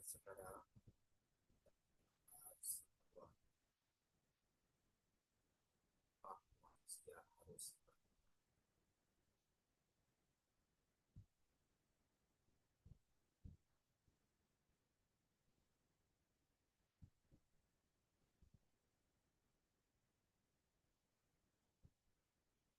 sekarang manusia harus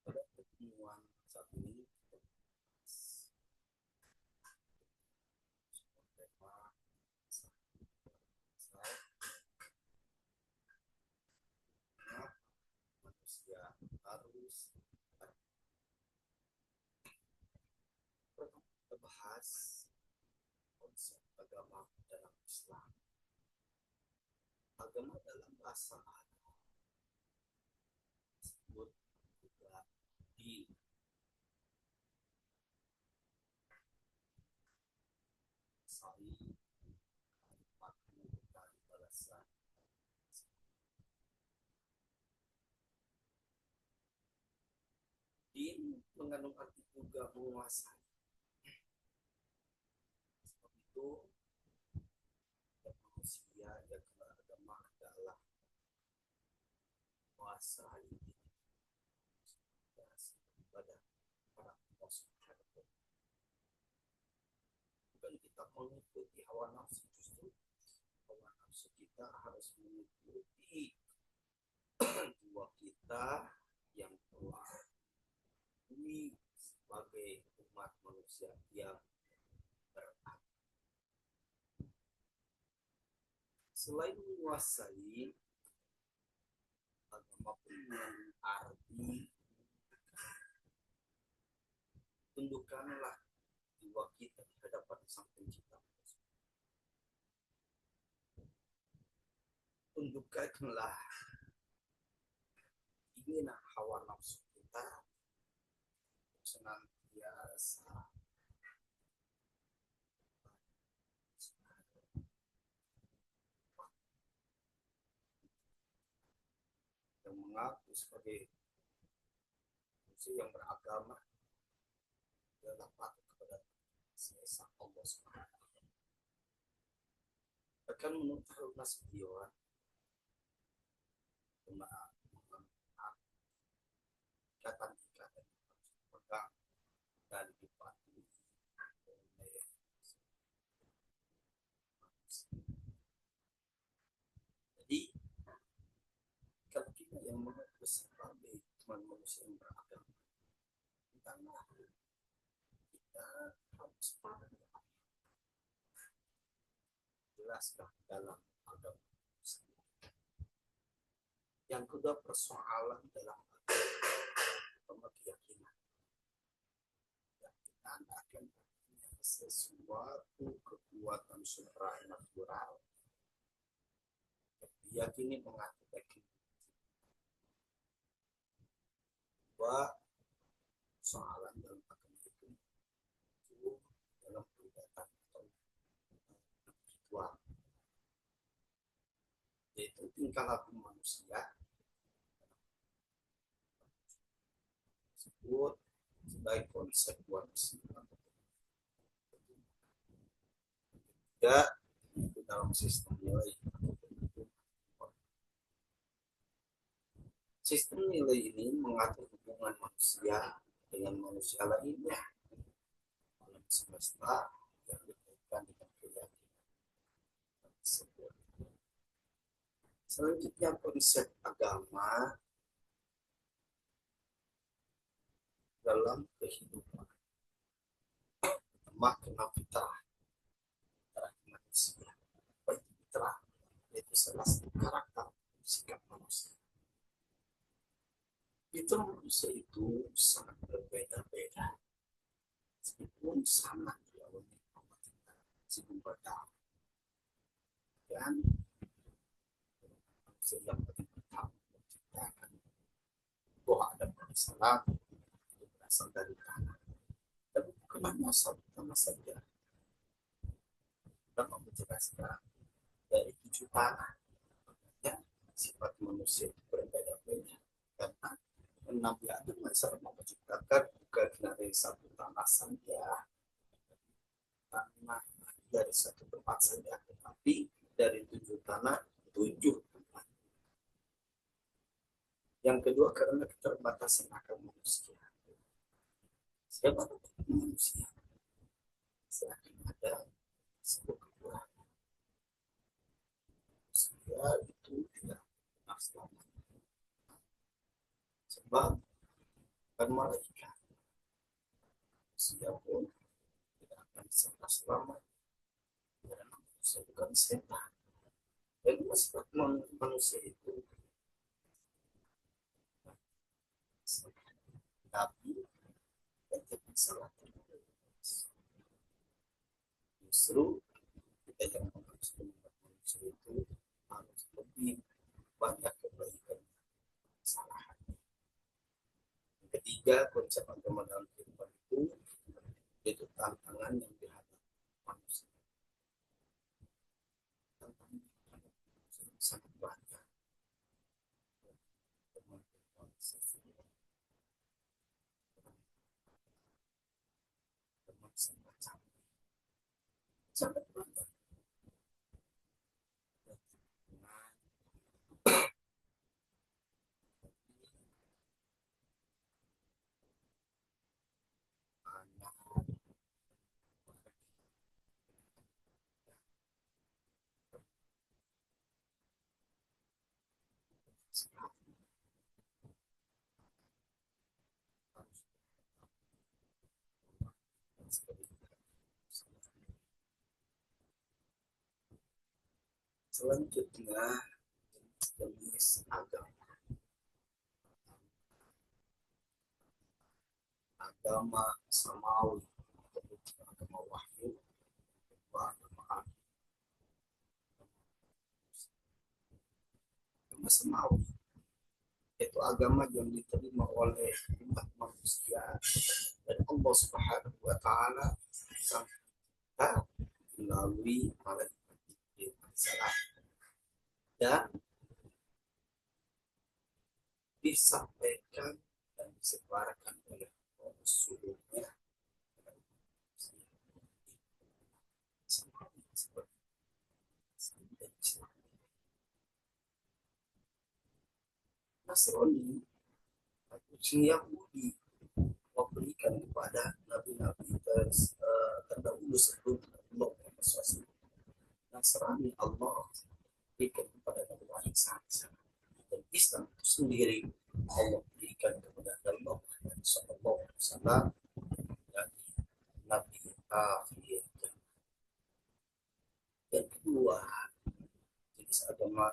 pada pertemuan saat ini kita tema manusia harus kita bahas konsep agama dalam Islam. Agama dalam bahasa Arab disebut juga din. Sari kalimatmu dari balasan. Din mengandung arti juga menguasai. Sebab itu manusia yang beragama adalah menguasai pada para Subhanahu. Bukan kita mengikuti hawa nafsu, justru hawa nafsu kita harus mengikuti jiwa kita yang telah ini sebagai umat manusia yang berakal. Selain menguasai, agama pun mengandung arti tundukkanlah jiwa kita di hadapan Sang Pencipta. Tundukkanlah keinginan hawa nafsu kita senantiasa yang mengaku sebagai manusia yang beragama adalah patuh kepada Sang Allah Subhanahu. Bahkan menurut Harun Nasution, ikatan-ikatan yang harus dipegang dan dipatuhi oleh manusia. Jadi kalau kita yang mengaku sebagai teman manusia yang beragama, kita harus paham jelaskan dalam agama. Yang kedua, persoalan dalam agama keyakinan. Dan kita akan sesuatu kekuatan supranatural yang diyakini mengakibatkan bahwa soalan dalam agama itu dalam peribadatan atau ritual, yaitu tingkah laku manusia disebut sebagai konsekuensi. Ketiga, itu dalam sistem nilai. Sistem nilai ini mengatur hubungan manusia dengan manusia lainnya dalam semesta yang berkaitan dengan keyakinan tersebut. Selanjutnya, konsep agama dalam kehidupan makna fitrah manusia. Fitrah itu salah satu karakter sikap manusia. Fitrah manusia itu sangat berbeda-beda, meskipun sama di awalnya sejumlah tahun. Dan manusia yang paling pertama menciptakan bahwa ada masalah berasal dari tanah. Tapi bukan hanya satu tanah saja. Dan menjelaskan dari 7 tanah. Ya, sifat manusia itu berbeda-beda. Karena Nabi Adam mau menciptakan bukan dari satu tanah saja. Tanah dari satu tempat saja, tetapi dari 7 tanah 7 tempat. Yang kedua karena keterbatasan akal manusia. Siapa manusia? Selain ada sebuah kekurangan. Manusia itu tidak pernah selamat. Sebab bukan malaikat. Manusia pun tidak akan bisa selamat. Karena manusia bukan setan. Dan sifat manusia itu tapi tidak masalah. Justru kita yang harus manusia itu harus lebih banyak kebaikan kesalahan. Ketiga, konsep agama dalam kehidupan itu tantangan yang dihadapi manusia. Tantangan sangat banyak. Sangat banyak. Selanjutnya jenis agama samawi atau agama wahyu, agama samawi itu agama yang diterima oleh umat manusia dan Allah Subhanahu wa taala melalui malaikat Jibril dan disampaikan dan disebarkan oleh Rasulnya. Nasrani atau Yahudi memberikan kepada nabi-nabi terdahulu sebelum Allah SAW. Nasrani Allah berikan kepada Nabi Muhammad SAW. Dan Islam itu sendiri Allah berikan kepada Nabi SAW dari Nabi akhir. Yang kedua, jenis agama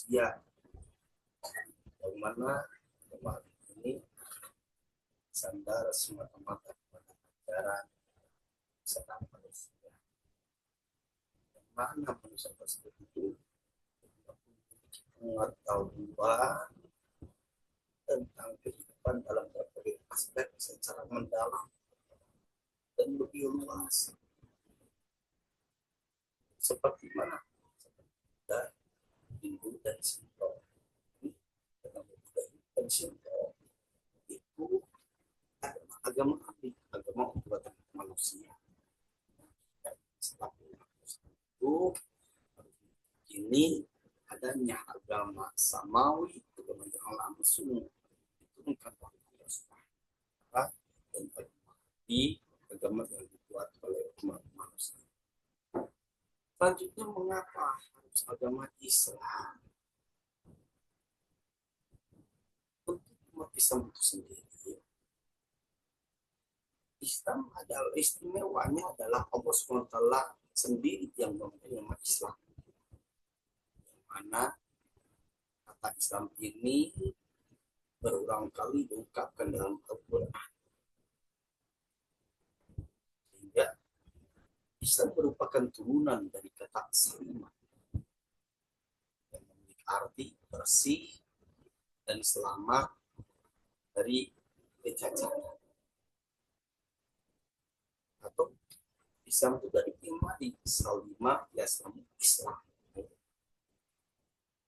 ya, yang mana agama ini sandar semata-mata pada ajaran serta manusia. Yang mana manusia tersebut itu pengetahuan tentang kehidupan dalam berbagai aspek secara mendalam dan lebih luas. Seperti mana? Dan Hindu dan Sinto. Dan Sinto itu agama untuk manusia. Setelah itu ini adanya agama samawi, agama yang langsung diturunkan oleh Allah Subhanahu dan agama yang dibuat oleh umat manusia. Selanjutnya, mengapa harus agama Islam? Untuk umat Islam itu sendiri, Islam adalah istimewanya adalah Allah SWT sendiri yang memberi nama Islam. Yang mana kata Islam ini berulang kali diungkapkan dalam Al-Quran. Sehingga Islam merupakan turunan dari kata salimah yang memiliki arti bersih dan selamat dari kecacatan. Atau Islam itu dari imani salimah yaslamu Islam.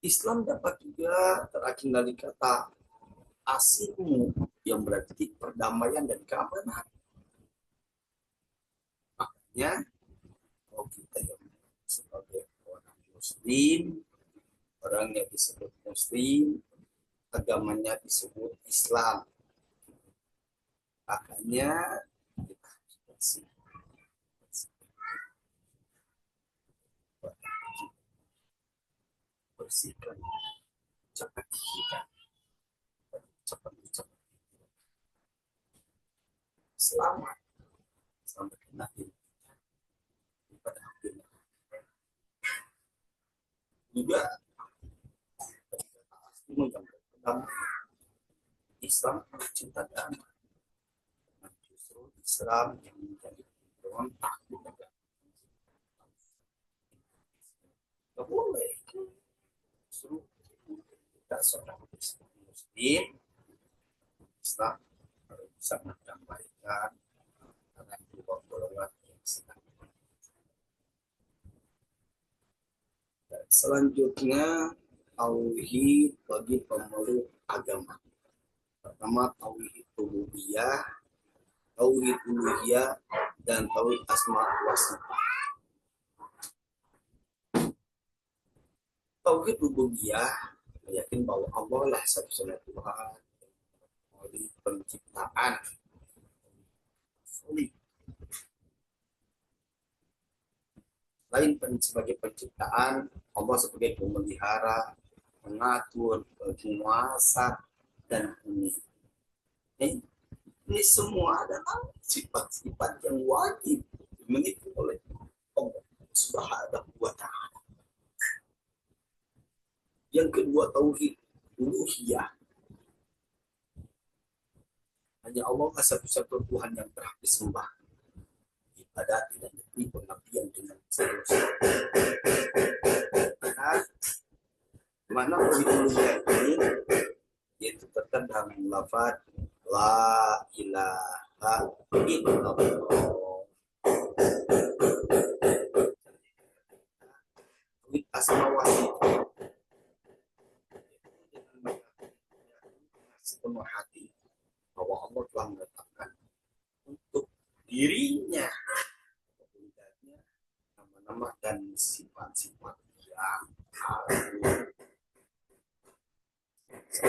Islam dapat juga terakil dari kata aslimu yang berarti perdamaian dan keamanan. Makanya kalau kita yang sebagai orang muslim, orang yang disebut muslim, agamanya disebut Islam, makanya kita harus bersihkan ucapan kita, ucapan selamat sampai nanti pada akhirnya juga menyampaikan Islam cinta damai. Justru Islam yang menjadi pemberontak di negara. Tidak boleh. Justru kita seorang muslim, Islam harus bisa mendamaikan dengan dua golongan yang sedang. Dan selanjutnya tauhid bagi pemeluk agama. Pertama tauhid rububiyah, tauhid uluhiyah, dan tauhid asma wa sifat. Tauhid rububiyah meyakin bahwa Allah lah satu-satunya Tuhan dari penciptaan. Lain sebagai penciptaan, Allah sebagai pemelihara, mengatur, penguasa, dan pemilih. Ini semua adalah sifat-sifat yang wajib dimiliki oleh Allah Subhanahu wa Ta'ala. Yang kedua tauhid uluhiyah. Hanya Allah satu-satu Tuhan yang berhak disembah, ibadati dan diberi pengabdian dengan serius. Mana tauhid uluhiyah ini yaitu terkandang lafaz la ilaha illallah. Tauhid asma wa sifat sepenuh hati bahwa Allah telah menetapkan untuk dirinya nama-nama dan sifat-sifat yang agung. Itu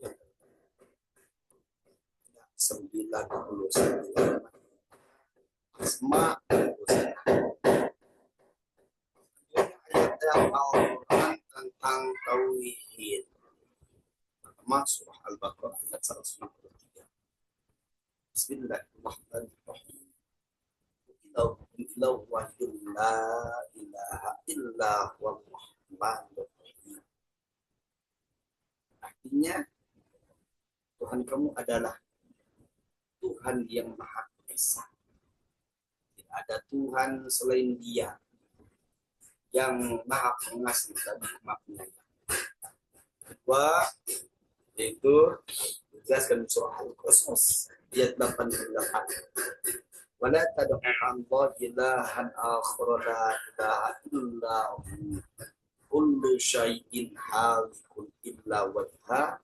yang 99 asma ayat Al-Quran tentang tauhid. Pertama surah Al-Baqarah ayat 163. Bismillahirrahmanirrahim. Ilau wahidun la ilaha illa wallahmanir rahim. Artinya Tuhan kamu adalah Tuhan yang Maha Esa. Tidak ada Tuhan selain Dia yang Maha Pengasih dan Maha Penyayang. Kedua, yaitu dijelaskan surah Al-Qasas ayat 88. Wala tad'u Allah ilahan akhar la ilaha illa hu kullu syai'in halikun illa wajha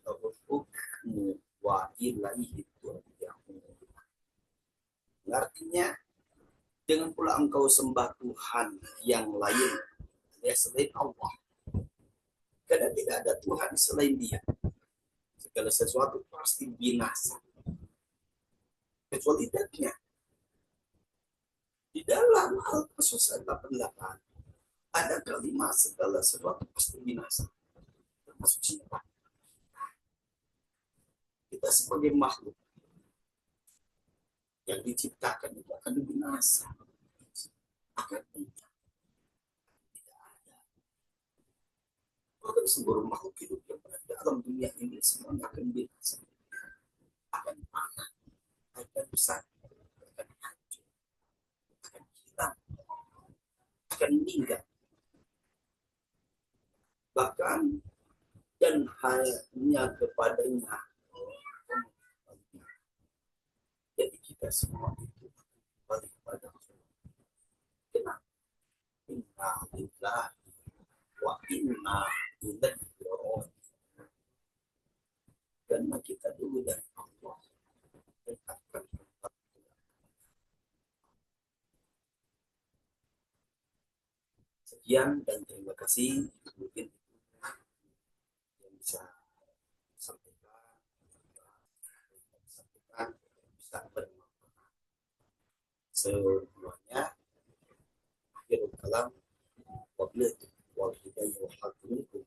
lahu hukmu wa ilaihi turja'un. Artinya, jangan pula engkau sembah Tuhan yang lain ya selain Allah. Karena tidak ada Tuhan selain Dia. Segala sesuatu pasti binasa. Kecuali Dia. Di dalam Al-Qasas 88 ada kalimat segala sesuatu pasti binasa. Termasuk cinta. Kita sebagai makhluk yang diciptakan itu akan binasa. Akan tidak ada. Bahkan seluruh makhluk hidup yang berada dalam dunia ini semuanya akan binasa. Akan panah, akan besar, akan hancur, akan hilang, akan meninggal. Bahkan dan hanya kepadanya. Jadi kita semua itu balik kepada Allah. Kenapa? Inna lillahi wa inna ilaihi raji'un. Karena kita dulu dari Allah dan akan sekian dan terima kasih. Mungkin yang bisa sampaikan, bisa bermanfaat semuanya. Akhirul kalam, wabillahi taufiq wal hidayah. Wassalamualaikum